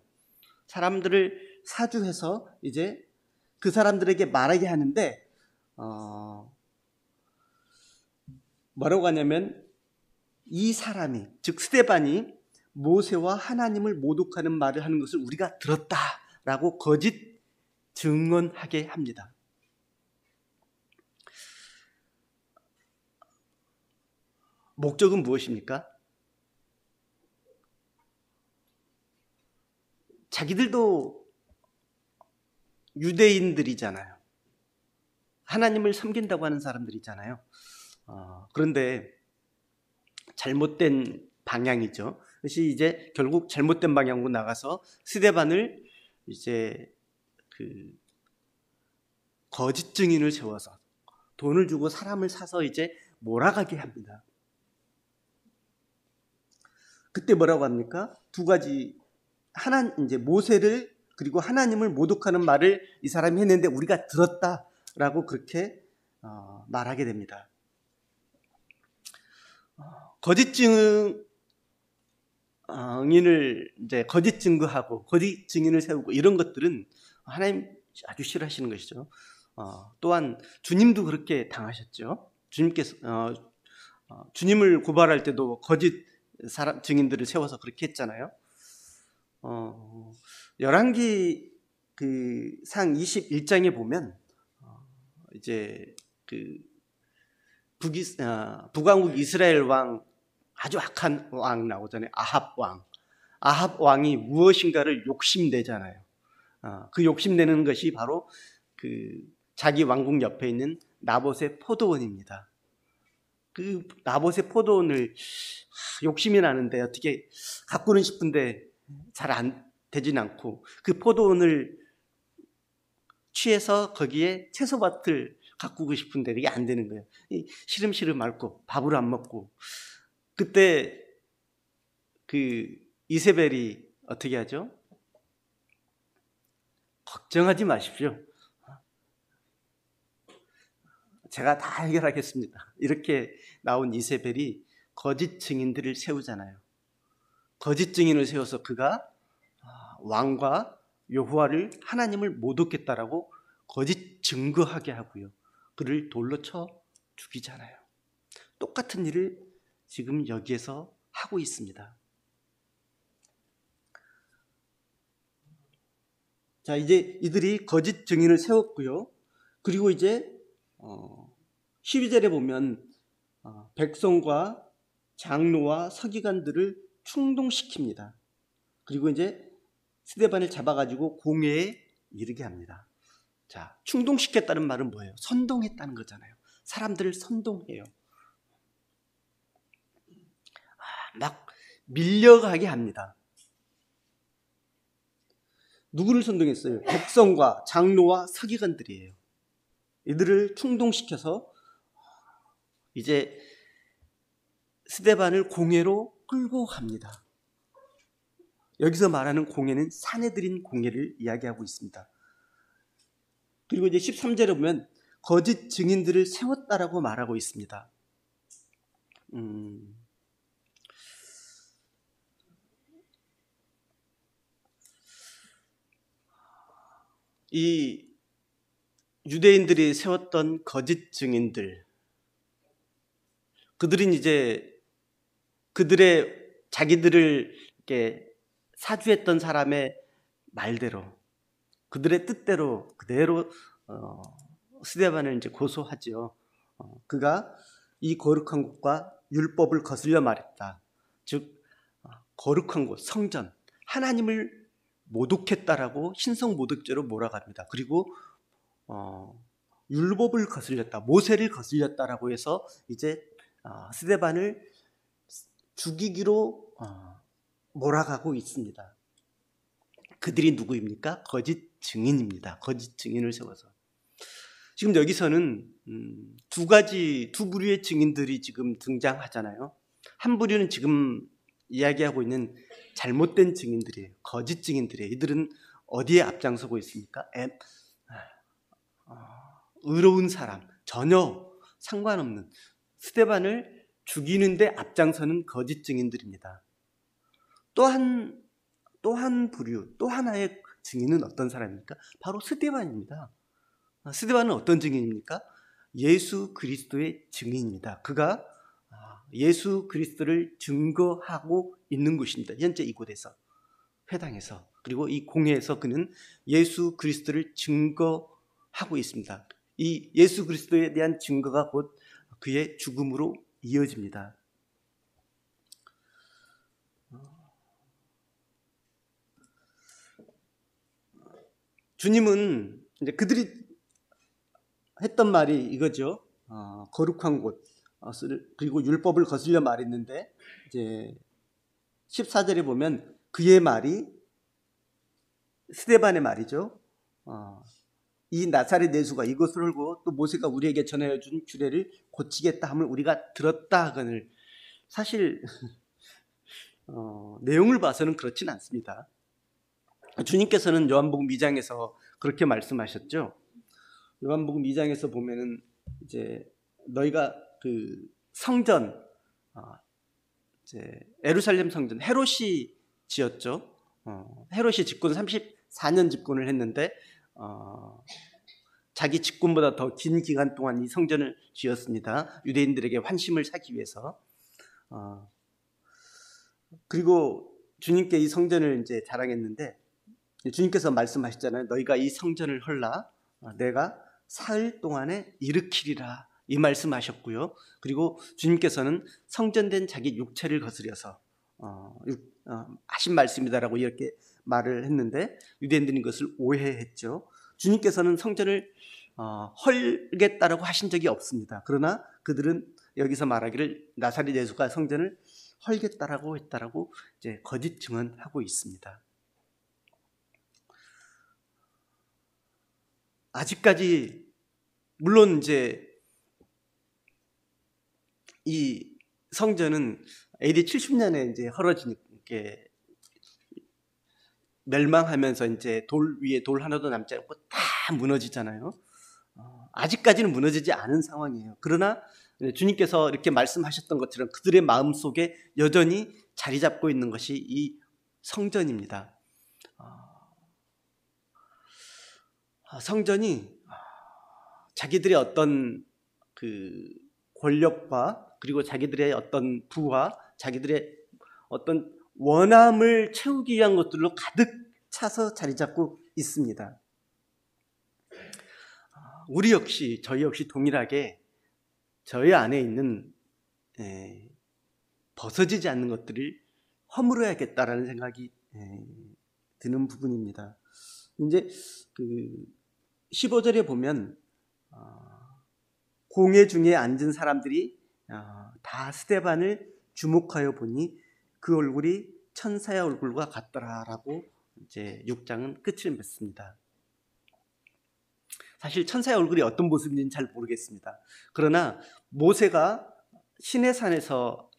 Speaker 2: 사람들을 사주해서 이제 그 사람들에게 말하게 하는데 뭐라고 하냐면 이 사람이, 즉 스데반이 모세와 하나님을 모독하는 말을 하는 것을 우리가 들었다라고 거짓 증언하게 합니다. 목적은 무엇입니까? 자기들도 유대인들이잖아요. 하나님을 섬긴다고 하는 사람들이잖아요. 그런데 잘못된 방향이죠. 그것이 이제 결국 잘못된 방향으로 나가서 스데반을 이제 그 거짓 증인을 세워서 돈을 주고 사람을 사서 이제 몰아가게 합니다. 그때 뭐라고 합니까? 두 가지, 이제 모세를 그리고 하나님을 모독하는 말을 이 사람이 했는데 우리가 들었다라고 그렇게 말하게 됩니다. 거짓 증인을 이제 거짓 증거하고 거짓 증인을 세우고 이런 것들은 하나님 아주 싫어하시는 것이죠. 또한 주님도 그렇게 당하셨죠. 주님께서 주님을 고발할 때도 거짓 증인들을 세워서 그렇게 했잖아요. 열왕기 그 상 21장에 보면 이제 그 북왕국 이스라엘 왕, 아주 악한 왕 나오잖아요. 아합 왕. 아합 왕이 무엇인가를 욕심내잖아요. 그 욕심내는 것이 바로 그 자기 왕궁 옆에 있는 나봇의 포도원입니다. 그 나봇의 포도원을 욕심이 나는데 어떻게 가꾸는 싶은데 잘 안 되진 않고 그 포도원을 취해서 거기에 채소밭을 가꾸고 싶은데 그게 안 되는 거예요. 시름시름 앓고 밥을 안 먹고. 그때 그 이세벨이 어떻게 하죠? 걱정하지 마십시오. 제가 다 해결하겠습니다. 이렇게 나온 이세벨이 거짓 증인들을 세우잖아요. 거짓 증인을 세워서 그가 왕과 여호와를, 하나님을 모독했다라고 거짓 증거하게 하고요. 그를 돌로 쳐 죽이잖아요. 똑같은 일을 지금 여기에서 하고 있습니다. 자, 이제 이들이 거짓 증인을 세웠고요. 그리고 이제 12절에 보면 백성과 장로와 서기관들을 충동시킵니다. 그리고 이제 스데반을 잡아가지고 공회에 이르게 합니다. 자, 충동시켰다는 말은 뭐예요? 선동했다는 거잖아요. 사람들을 선동해요. 막 밀려가게 합니다. 누구를 선동했어요? 백성과 장로와 서기관들이에요. 이들을 충동시켜서 이제 스데반을 공회로 끌고 갑니다. 여기서 말하는 공회는 사내들인 공회를 이야기하고 있습니다. 그리고 이제 13절에 보면 거짓 증인들을 세웠다라고 말하고 있습니다. 이 유대인들이 세웠던 거짓 증인들, 그들은 이제 자기들을 이렇게 사주했던 사람의 말대로, 그들의 뜻대로 그대로 스데반을 이제 고소하죠. 그가 이 거룩한 곳과 율법을 거슬려 말했다. 즉 거룩한 곳, 성전, 하나님을 모독했다라고 신성 모독죄로 몰아갑니다. 그리고 율법을 거슬렸다, 모세를 거슬렸다라고 해서 이제 스데반을 죽이기로 몰아가고 있습니다. 그들이 누구입니까? 거짓 증인입니다. 거짓 증인을 세워서. 지금 여기서는 두 부류의 증인들이 지금 등장하잖아요. 한 부류는 지금 이야기하고 있는 잘못된 증인들이에요. 거짓 증인들이에요. 이들은 어디에 앞장서고 있습니까? 의로운 사람, 전혀 상관없는 스데반을 죽이는데 앞장서는 거짓 증인들입니다. 또 한 부류, 또 하나의 증인은 어떤 사람입니까? 바로 스데반입니다. 스데반은 어떤 증인입니까? 예수 그리스도의 증인입니다. 그가 예수 그리스도를 증거하고 있는 것입니다. 현재 이곳에서, 회당에서, 그리고 이 공회에서 그는 예수 그리스도를 증거하고 있습니다. 이 예수 그리스도에 대한 증거가 곧 그의 죽음으로 이어집니다. 주님은 이제 그들이 했던 말이 이거죠. 거룩한 곳, 그리고 율법을 거슬려 말했는데, 이제 14절에 보면 그의 말이 스데반의 말이죠. 이 나사렛 예수가 이것을 헐고 또 모세가 우리에게 전하여 준 규례를 고치겠다 함을 우리가 들었다 하거늘. 사실 내용을 봐서는 그렇진 않습니다. 주님께서는 요한복음 2장에서 그렇게 말씀하셨죠. 요한복음 2장에서 보면은 이제 너희가 그 성전, 이제 예루살렘 성전 헤롯이 지었죠. 헤롯이 집권 34년 집권을 했는데 자기 집권보다 더 긴 기간 동안 이 성전을 지었습니다. 유대인들에게 환심을 사기 위해서. 그리고 주님께 이 성전을 이제 자랑했는데 주님께서 말씀하셨잖아요. 너희가 이 성전을 헐라 내가 사흘 동안에 일으키리라, 이 말씀하셨고요. 그리고 주님께서는 성전된 자기 육체를 거스려서 하신 말씀이다라고 이렇게 말을 했는데 유대인들은 이것을 오해했죠. 주님께서는 성전을 헐겠다라고 하신 적이 없습니다. 그러나 그들은 여기서 말하기를 나사렛 예수가 성전을 헐겠다라고 했다라고 이제 거짓 증언하고 있습니다. 아직까지 물론 이제 이 성전은 AD 70년에 이제 헐어지게 멸망하면서 이제 돌 위에 돌 하나도 남지 않고 다 무너지잖아요. 아직까지는 무너지지 않은 상황이에요. 그러나 주님께서 이렇게 말씀하셨던 것처럼 그들의 마음 속에 여전히 자리 잡고 있는 것이 이 성전입니다. 성전이 자기들의 어떤 그 권력과 그리고 자기들의 어떤 부와 자기들의 어떤 원함을 채우기 위한 것들로 가득 차서 자리 잡고 있습니다. 우리 역시, 저희 역시 동일하게 저희 안에 있는 벗어지지 않는 것들을 허물어야겠다라는 생각이 드는 부분입니다. 이제 그 15절에 보면 공회 중에 앉은 사람들이 다 스데반을 주목하여 보니 그 얼굴이 천사의 얼굴과 같더라라고 이제 6장은 끝을 맺습니다. 사실 천사의 얼굴이 어떤 모습인지는 잘 모르겠습니다. 그러나 모세가 시내산에서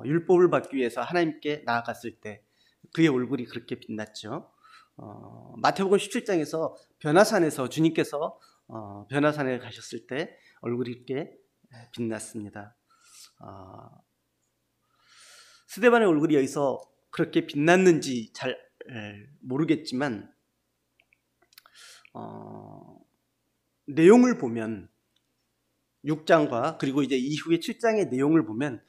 Speaker 2: 율법을 받기 위해서 하나님께 나아갔을 때 그의 얼굴이 그렇게 빛났죠. 마태복음 17장에서 변화산에서 주님께서 변화산에 가셨을 때 얼굴이 이렇게 빛났습니다. 스데반의 얼굴이 여기서 그렇게 빛났는지 잘 모르겠지만 내용을 보면 6장과 그리고 이제 이후에 7장의 내용을 보면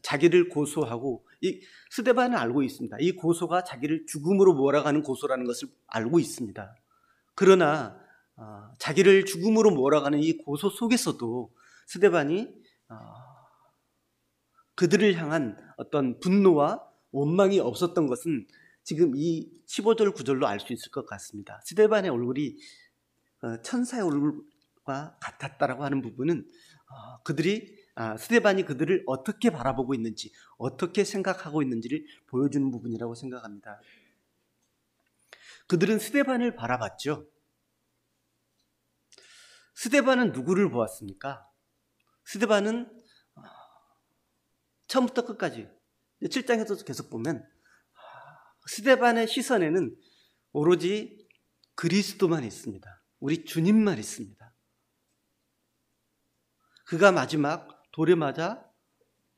Speaker 2: 자기를 고소하고 이 스데반은 알고 있습니다. 이 고소가 자기를 죽음으로 몰아가는 고소라는 것을 알고 있습니다. 그러나 자기를 죽음으로 몰아가는 이 고소 속에서도 스데반이 그들을 향한 어떤 분노와 원망이 없었던 것은 지금 이 15절 9절로 알 수 있을 것 같습니다. 스데반의 얼굴이 천사의 얼굴과 같았다라고 하는 부분은 스데반이 그들을 어떻게 바라보고 있는지, 어떻게 생각하고 있는지를 보여주는 부분이라고 생각합니다. 그들은 스데반을 바라봤죠. 스데반은 누구를 보았습니까? 스데반은 처음부터 끝까지 7장에서도 계속 보면 스데반의 시선에는 오로지 그리스도만 있습니다. 우리 주님만 있습니다. 그가 마지막 돌에 맞아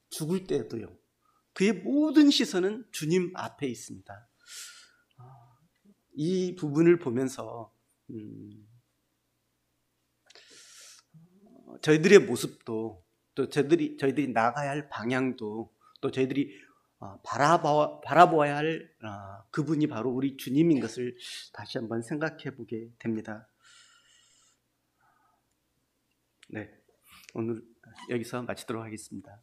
Speaker 2: 죽을 때도요. 그의 모든 시선은 주님 앞에 있습니다. 이 부분을 보면서 저희들의 모습도 또 저희들이 나가야 할 방향도 또 저희들이 바라보아야 할 그분이 바로 우리 주님인 것을 다시 한번 생각해 보게 됩니다. 네, 오늘 여기서 마치도록 하겠습니다.